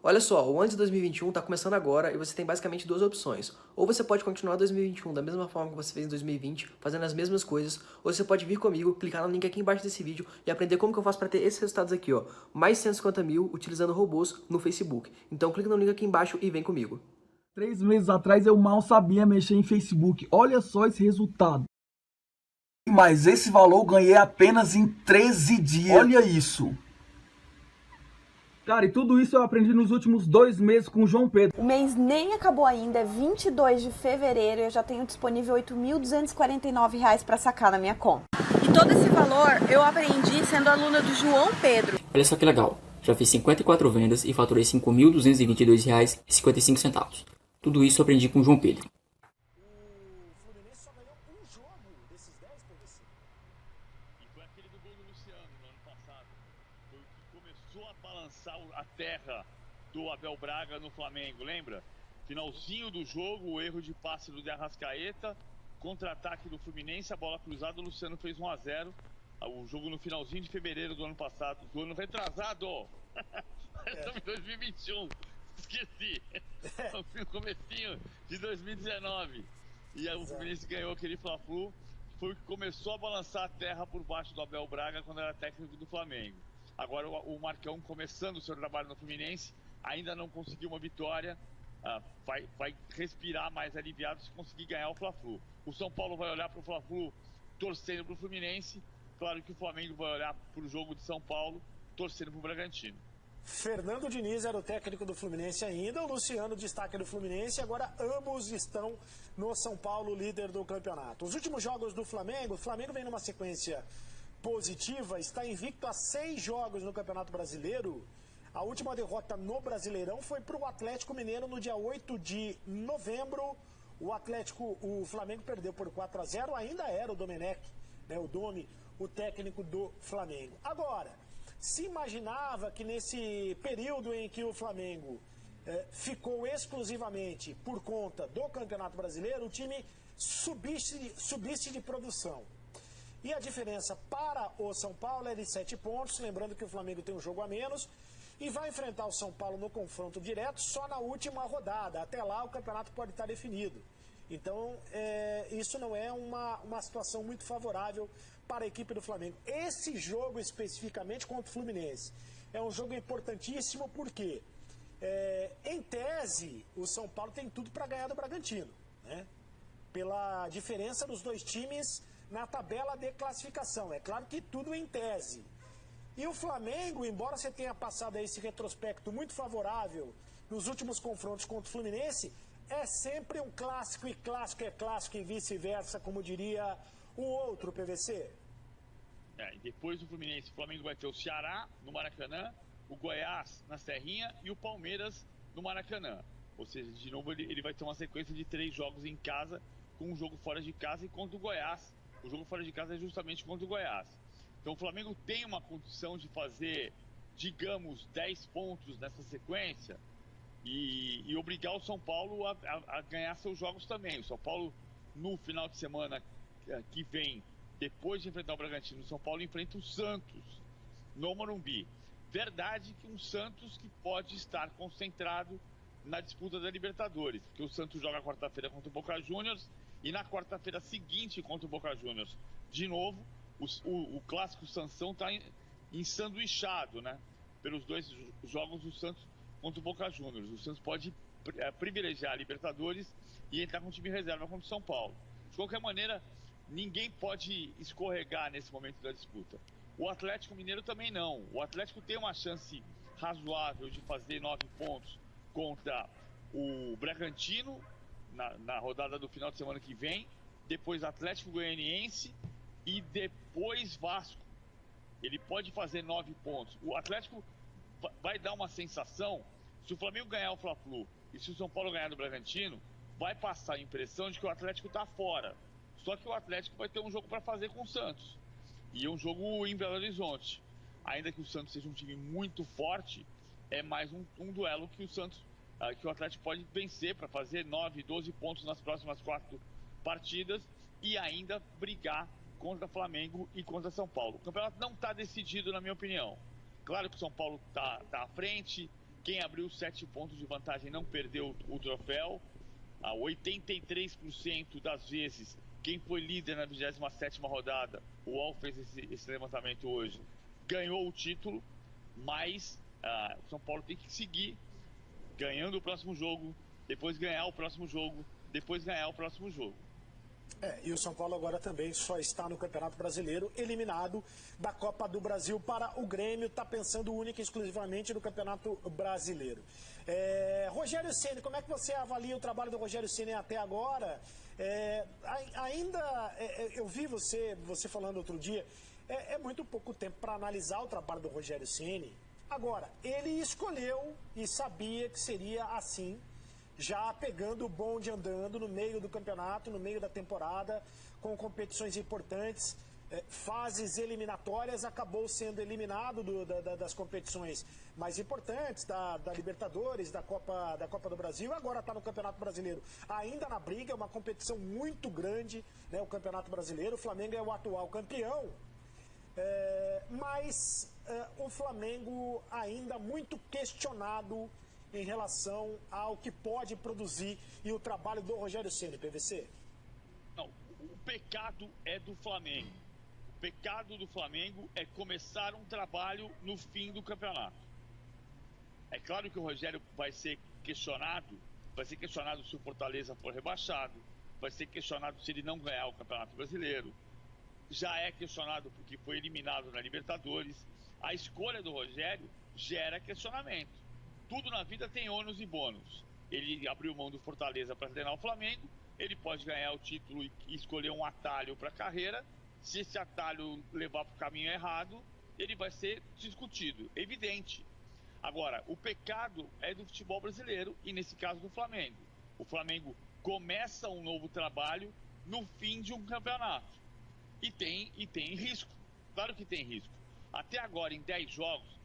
Olha só, o ano de 2021 está começando agora e você tem basicamente duas opções. Ou você pode continuar 2021 da mesma forma que você fez em 2020, fazendo as mesmas coisas, ou você pode vir comigo, clicar no link aqui embaixo desse vídeo e aprender como que eu faço para ter esses resultados aqui, ó. Mais 150 mil utilizando robôs no Facebook. Então clica no link aqui embaixo e vem comigo. 3 meses atrás eu mal sabia mexer em Facebook. Olha só esse resultado. Mas esse valor eu ganhei apenas em 13 dias. Olha isso. Cara, e tudo isso eu aprendi nos últimos 2 meses com o João Pedro. O mês nem acabou ainda, é 22 de fevereiro e eu já tenho disponível R$ 8.249 para sacar na minha conta. E todo esse valor eu aprendi sendo aluna do João Pedro. Olha só que legal, já fiz 54 vendas e faturei R$ 5.222,55. Tudo isso eu aprendi com o João Pedro. O Fluminense só ganhou um jogo desses 10, PVC. E foi aquele do gol do Luciano no ano passado. Foi o que começou a balançar a terra do Abel Braga no Flamengo, lembra? Finalzinho do jogo, o erro de passe do De Arrascaeta, contra-ataque do Fluminense, a bola cruzada, o Luciano fez 1-0. O jogo no finalzinho de fevereiro do ano passado, do ano retrasado. Estamos em 2021. Esqueci. No comecinho de 2019. E aí o Fluminense ganhou aquele Fla-Flu. Foi o que começou a balançar a terra por baixo do Abel Braga quando era técnico do Flamengo. Agora o Marcão, começando o seu trabalho no Fluminense, ainda não conseguiu uma vitória. Vai respirar mais aliviado se conseguir ganhar o Fla-Flu. O São Paulo vai olhar para o Fla-Flu torcendo para o Fluminense. Claro que o Flamengo vai olhar para o jogo de São Paulo torcendo para o Bragantino. Fernando Diniz era o técnico do Fluminense ainda, o Luciano destaque do Fluminense, agora ambos estão no São Paulo, líder do campeonato. Os últimos jogos do Flamengo, o Flamengo vem numa sequência positiva, está invicto a 6 jogos no Campeonato Brasileiro. A última derrota no Brasileirão foi para o Atlético Mineiro no dia 8 de novembro. O Flamengo perdeu por 4-0, ainda era o Domenech, né, o Domi, o técnico do Flamengo. Agora, se imaginava que nesse período em que o Flamengo ficou exclusivamente por conta do Campeonato Brasileiro, o time subisse de produção. E a diferença para o São Paulo é de 7 pontos, lembrando que o Flamengo tem um jogo a menos e vai enfrentar o São Paulo no confronto direto só na última rodada. Até lá o campeonato pode estar definido. Então, isso não é uma situação muito favorável para a equipe do Flamengo. Esse jogo especificamente contra o Fluminense é um jogo importantíssimo porque, em tese, o São Paulo tem tudo para ganhar do Bragantino, né? Pela diferença dos dois times na tabela de classificação. É claro que tudo em tese. E o Flamengo, embora você tenha passado esse retrospecto muito favorável nos últimos confrontos contra o Fluminense, é sempre um clássico, e clássico é clássico e vice-versa, como diria o outro, PVC. E depois do Fluminense, o Flamengo vai ter o Ceará no Maracanã, o Goiás na Serrinha e o Palmeiras no Maracanã. Ou seja, de novo ele vai ter uma sequência de 3 jogos em casa, com um jogo fora de casa e contra o Goiás. O jogo fora de casa é justamente contra o Goiás. Então o Flamengo tem uma condição de fazer, digamos, 10 pontos nessa sequência e obrigar o São Paulo a ganhar seus jogos também. O São Paulo, no final de semana que vem, depois de enfrentar o Bragantino, o São Paulo enfrenta o Santos no Morumbi. Verdade que um Santos que pode estar concentrado na disputa da Libertadores, porque o Santos joga quarta-feira contra o Boca Juniors e na quarta-feira seguinte contra o Boca Juniors. De novo, o clássico Sansão está ensanduichado, né? Pelos 2 jogos do Santos contra o Boca Juniors. O Santos pode privilegiar a Libertadores e entrar com o time reserva contra o São Paulo. De qualquer maneira, ninguém pode escorregar nesse momento da disputa. O Atlético Mineiro também não. O Atlético tem uma chance razoável de fazer 9 pontos contra o Bragantino na rodada do final de semana que vem. Depois Atlético Goianiense e depois Vasco. Ele pode fazer 9 pontos. O Atlético vai dar uma sensação, se o Flamengo ganhar o Fla-Flu e se o São Paulo ganhar do Bragantino, vai passar a impressão de que o Atlético está fora. Só que o Atlético vai ter um jogo para fazer com o Santos. E um jogo em Belo Horizonte. Ainda que o Santos seja um time muito forte, é mais um duelo que o Santos, que o Atlético pode vencer para fazer 9, 12 pontos nas próximas 4 partidas e ainda brigar contra Flamengo e contra São Paulo. O campeonato não está decidido, na minha opinião. Claro que o São Paulo está à frente, Quem abriu 7 pontos de vantagem não perdeu o troféu. 83% das vezes, quem foi líder na 27ª rodada, o UOL fez esse levantamento hoje, ganhou o título, mas o São Paulo tem que seguir ganhando o próximo jogo, depois ganhar o próximo jogo, depois ganhar o próximo jogo. E o São Paulo agora também só está no Campeonato Brasileiro, eliminado da Copa do Brasil para o Grêmio, está pensando única e exclusivamente no Campeonato Brasileiro. Rogério Ceni, como é que você avalia o trabalho do Rogério Ceni até agora? Eu vi você falando outro dia, é muito pouco tempo para analisar o trabalho do Rogério Ceni. Agora, ele escolheu e sabia que seria assim, já pegando o bonde andando no meio do campeonato, no meio da temporada, com competições importantes, fases eliminatórias, acabou sendo eliminado das competições mais importantes, da Libertadores, da Copa do Brasil, agora está no Campeonato Brasileiro, ainda na briga, é uma competição muito grande, né, o Campeonato Brasileiro, o Flamengo é o atual campeão, mas o Flamengo ainda muito questionado em relação ao que pode produzir e o trabalho do Rogério Ceni, PVC? Não, o pecado é do Flamengo. O pecado do Flamengo é começar um trabalho no fim do campeonato. É claro que o Rogério vai ser questionado se o Fortaleza for rebaixado, vai ser questionado se ele não ganhar o Campeonato Brasileiro. Já é questionado porque foi eliminado na Libertadores. A escolha do Rogério gera questionamento. Tudo na vida tem ônus e bônus. Ele abriu mão do Fortaleza para treinar o Flamengo, ele pode ganhar o título e escolher um atalho para a carreira. Se esse atalho levar para o caminho errado, ele vai ser discutido, evidente. Agora, o pecado é do futebol brasileiro e nesse caso do Flamengo. O Flamengo começa um novo trabalho no fim de um campeonato. E tem risco, claro que tem risco. Até agora, em 10 jogos,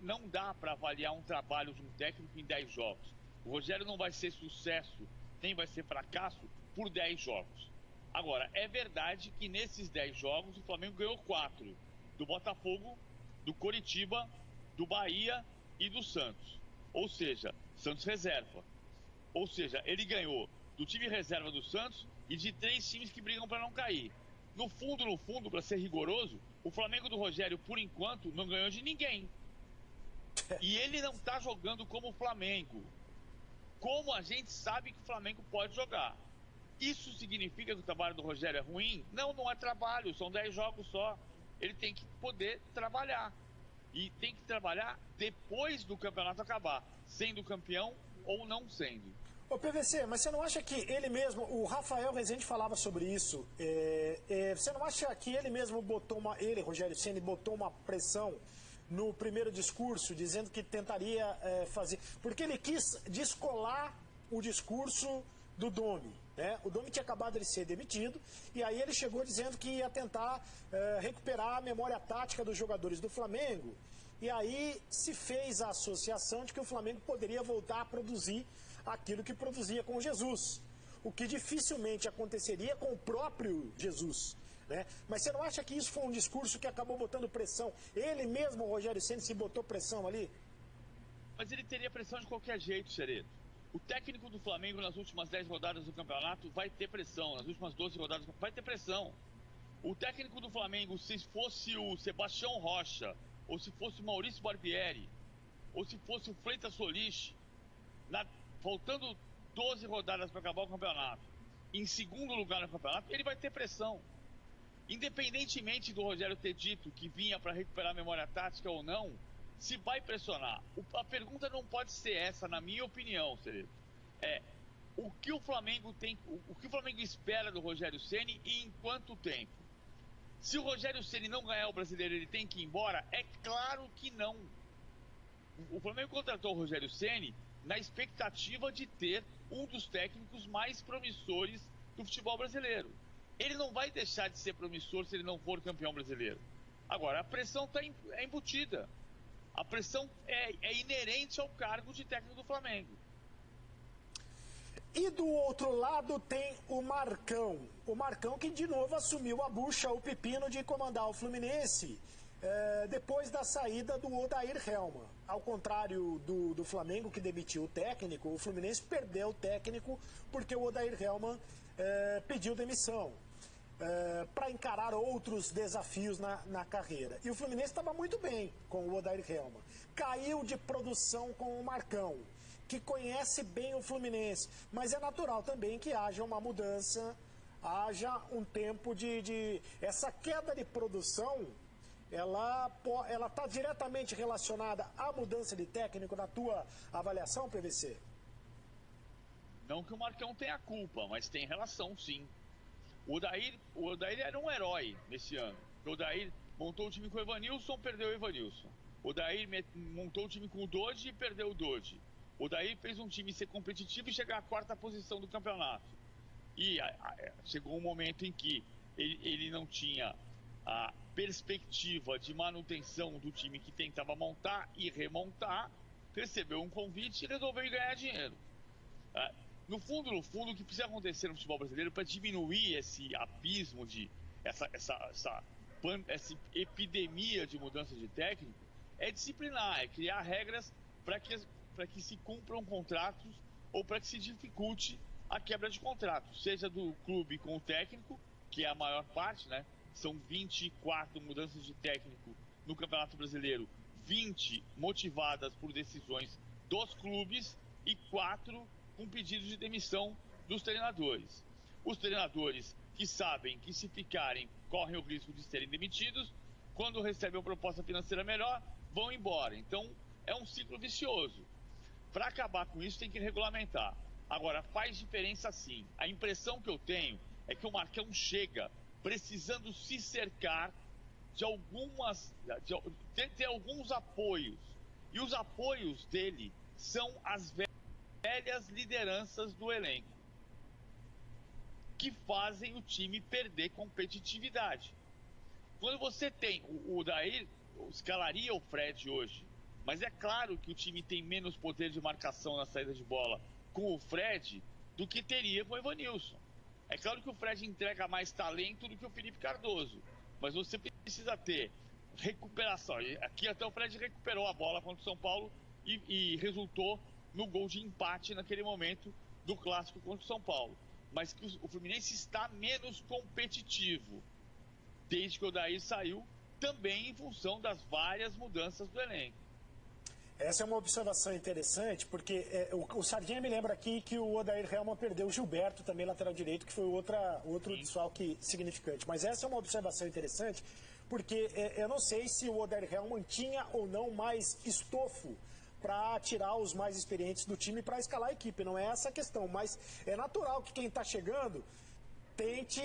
não dá para avaliar um trabalho de um técnico em 10 jogos. O Rogério não vai ser sucesso, nem vai ser fracasso por 10 jogos. Agora, é verdade que nesses 10 jogos o Flamengo ganhou 4. Do Botafogo, do Coritiba, do Bahia e do Santos. Ou seja, Santos reserva. Ou seja, ele ganhou do time reserva do Santos e de 3 times que brigam para não cair. No fundo, para ser rigoroso, o Flamengo do Rogério, por enquanto, não ganhou de ninguém. E ele não está jogando como o Flamengo. Como a gente sabe que o Flamengo pode jogar. Isso significa que o trabalho do Rogério é ruim? Não, não é trabalho, são 10 jogos só. Ele tem que poder trabalhar. E tem que trabalhar depois do campeonato acabar, sendo campeão ou não sendo. Ô PVC, mas você não acha que ele mesmo, o Rafael Rezende falava sobre isso, você não acha que ele mesmo Rogério Ceni, botou uma pressão no primeiro discurso, dizendo que tentaria fazer, porque ele quis descolar o discurso do Domi, né? O Domi tinha acabado de ser demitido, e aí ele chegou dizendo que ia tentar recuperar a memória tática dos jogadores do Flamengo, e aí se fez a associação de que o Flamengo poderia voltar a produzir aquilo que produzia com Jesus, o que dificilmente aconteceria com o próprio Jesus, né? Mas você não acha que isso foi um discurso que acabou botando pressão? Ele mesmo, o Rogério Ceni, se botou pressão ali? Mas ele teria pressão de qualquer jeito, Ceredo. O técnico do Flamengo nas últimas 10 rodadas do campeonato vai ter pressão, nas últimas 12 rodadas vai ter pressão. O técnico do Flamengo, se fosse o Sebastião Rocha, ou se fosse o Maurício Barbieri, ou se fosse o Freitas Solis, faltando 12 rodadas para acabar o campeonato, em segundo lugar no campeonato, ele vai ter pressão. Independentemente do Rogério ter dito que vinha para recuperar a memória tática ou não, se vai pressionar. A pergunta não pode ser essa, na minha opinião, Ceredo. O que o Flamengo espera do Rogério Ceni e em quanto tempo? Se o Rogério Ceni não ganhar o Brasileiro, ele tem que ir embora? É claro que não. O Flamengo contratou o Rogério Ceni na expectativa de ter um dos técnicos mais promissores do futebol brasileiro. Ele não vai deixar de ser promissor se ele não for campeão brasileiro. Agora, a pressão é embutida. A pressão é inerente ao cargo de técnico do Flamengo. E do outro lado tem o Marcão. O Marcão que de novo assumiu a bucha, o pepino de comandar o Fluminense depois da saída do Odair Helma. ao contrário do Flamengo, que demitiu o técnico, o Fluminense perdeu o técnico porque o Odair Hellmann pediu demissão para encarar outros desafios na carreira. E o Fluminense estava muito bem com o Odair Hellmann. Caiu de produção com o Marcão, que conhece bem o Fluminense, mas é natural também que haja uma mudança, haja um tempo de... Essa queda de produção, ela está diretamente relacionada à mudança de técnico na tua avaliação, PVC? Não que o Marcão tenha culpa, mas tem relação, sim. O Odair era um herói nesse ano. O Odair montou o time com o Evanilson, perdeu o Evanilson. O Odair montou o time com o Dodi e perdeu o Dodi. O Odair fez um time ser competitivo e chegar à 4ª posição do campeonato. E chegou um momento em que ele não tinha a perspectiva de manutenção do time que tentava montar e remontar, recebeu um convite e resolveu ir ganhar dinheiro. No fundo, o que precisa acontecer no futebol brasileiro para diminuir esse abismo essa epidemia de mudança de técnico é disciplinar, é criar regras para que se cumpram contratos ou para que se dificulte a quebra de contratos, seja do clube com o técnico, que é a maior parte, né? São 24 mudanças de técnico no Campeonato Brasileiro, 20 motivadas por decisões dos clubes e 4 com pedidos de demissão dos treinadores. Os treinadores que sabem que se ficarem correm o risco de serem demitidos, quando recebem uma proposta financeira melhor, vão embora. Então é um ciclo vicioso. Para acabar com isso tem que regulamentar. Agora, faz diferença sim. A impressão que eu tenho é que o Marcão chega precisando se cercar de ter alguns apoios. E os apoios dele são as velhas lideranças do elenco, que fazem o time perder competitividade. Quando você tem o Odair, escalaria o Fred hoje, mas é claro que o time tem menos poder de marcação na saída de bola com o Fred do que teria com o Evanilson. É claro que o Fred entrega mais talento do que o Felipe Cardoso, mas você precisa ter recuperação. Aqui até o Fred recuperou a bola contra o São Paulo e resultou no gol de empate naquele momento do clássico contra o São Paulo. Mas que o Fluminense está menos competitivo desde que o Odair saiu, também em função das várias mudanças do elenco. Essa é uma observação interessante, porque o Sardinha me lembra aqui que o Odair Hellmann perdeu o Gilberto, também lateral direito, que foi outro desfalque significante. Mas essa é uma observação interessante, porque eu não sei se o Odair Hellmann tinha ou não mais estofo para tirar os mais experientes do time para escalar a equipe. Não é essa a questão, mas é natural que quem está chegando tente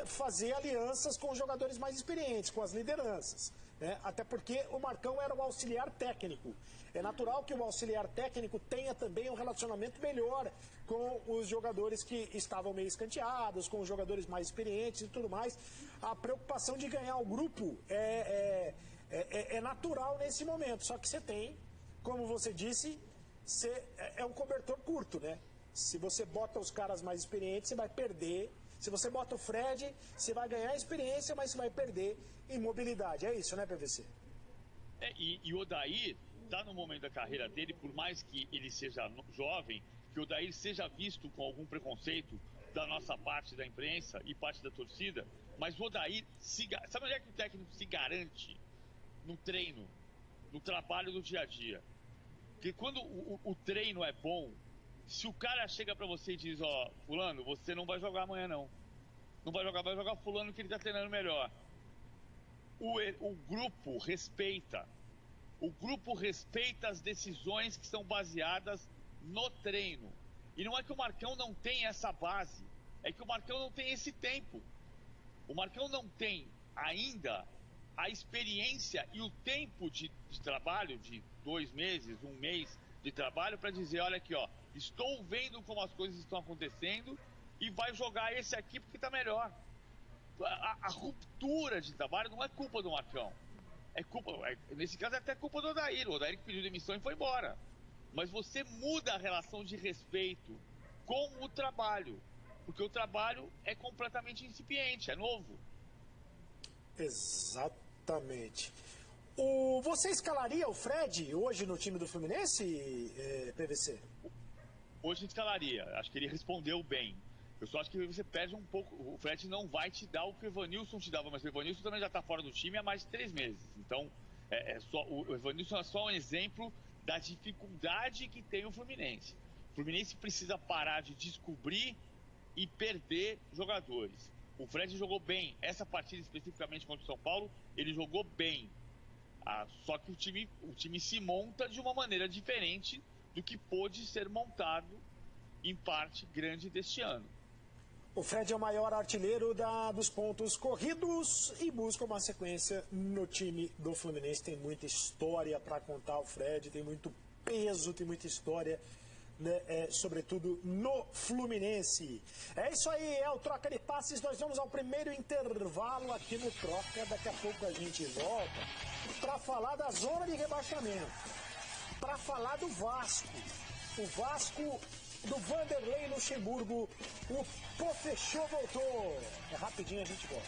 fazer alianças com os jogadores mais experientes, com as lideranças. Né? Até porque o Marcão era o auxiliar técnico. É natural que o auxiliar técnico tenha também um relacionamento melhor com os jogadores que estavam meio escanteados, com os jogadores mais experientes e tudo mais. A preocupação de ganhar o grupo é natural nesse momento. Só que você tem, como você disse, é um cobertor curto, né? Se você bota os caras mais experientes, você vai perder. Se você bota o Fred, você vai ganhar experiência, mas você vai perder em mobilidade. É isso, né, PVC? E o Odair está no momento da carreira dele, por mais que ele seja jovem, que o Odair seja visto com algum preconceito da nossa parte da imprensa e parte da torcida, mas o Odair, sabe onde é que o técnico se garante? No treino, no trabalho do dia a dia. Porque quando o treino é bom, se o cara chega pra você e diz, ó, fulano, você não vai jogar amanhã não. Não vai jogar fulano que ele tá treinando melhor. O grupo respeita. O grupo respeita as decisões que são baseadas no treino. E não é que o Marcão não tem essa base, é que o Marcão não tem esse tempo. O Marcão não tem ainda a experiência e o tempo de trabalho de 2 meses, 1 mês de trabalho para dizer, olha aqui, ó, estou vendo como as coisas estão acontecendo e vai jogar esse aqui porque está melhor. A ruptura de trabalho não é culpa do Marcão. Nesse caso é até culpa do Odair. O Odair que pediu demissão e foi embora. Mas você muda a relação de respeito com o trabalho. Porque o trabalho é completamente incipiente, é novo. Exatamente. Você escalaria o Fred hoje no time do Fluminense, PVC? Hoje escalaria. Acho que ele respondeu bem. Eu só acho que você perde um pouco. O Fred não vai te dar o que o Evanilson te dava, mas o Evanilson também já está fora do time há mais de 3 meses. Então, o Evanilson é só um exemplo da dificuldade que tem o Fluminense. O Fluminense precisa parar de descobrir e perder jogadores. O Fred jogou bem. Essa partida especificamente contra o São Paulo, ele jogou bem. Só que o time se monta de uma maneira diferente do que pôde ser montado em parte grande deste ano. O Fred é o maior artilheiro dos pontos corridos e busca uma sequência no time do Fluminense. Tem muita história para contar o Fred, tem muito peso, tem muita história, né, sobretudo no Fluminense. É isso aí, é o Troca de Passes. Nós vamos ao primeiro intervalo aqui no Troca. Daqui a pouco a gente volta para falar da zona de rebaixamento, para falar do Vasco. O Vasco do Vanderlei Luxemburgo. O Pô Fechou voltou. É rapidinho, a gente volta.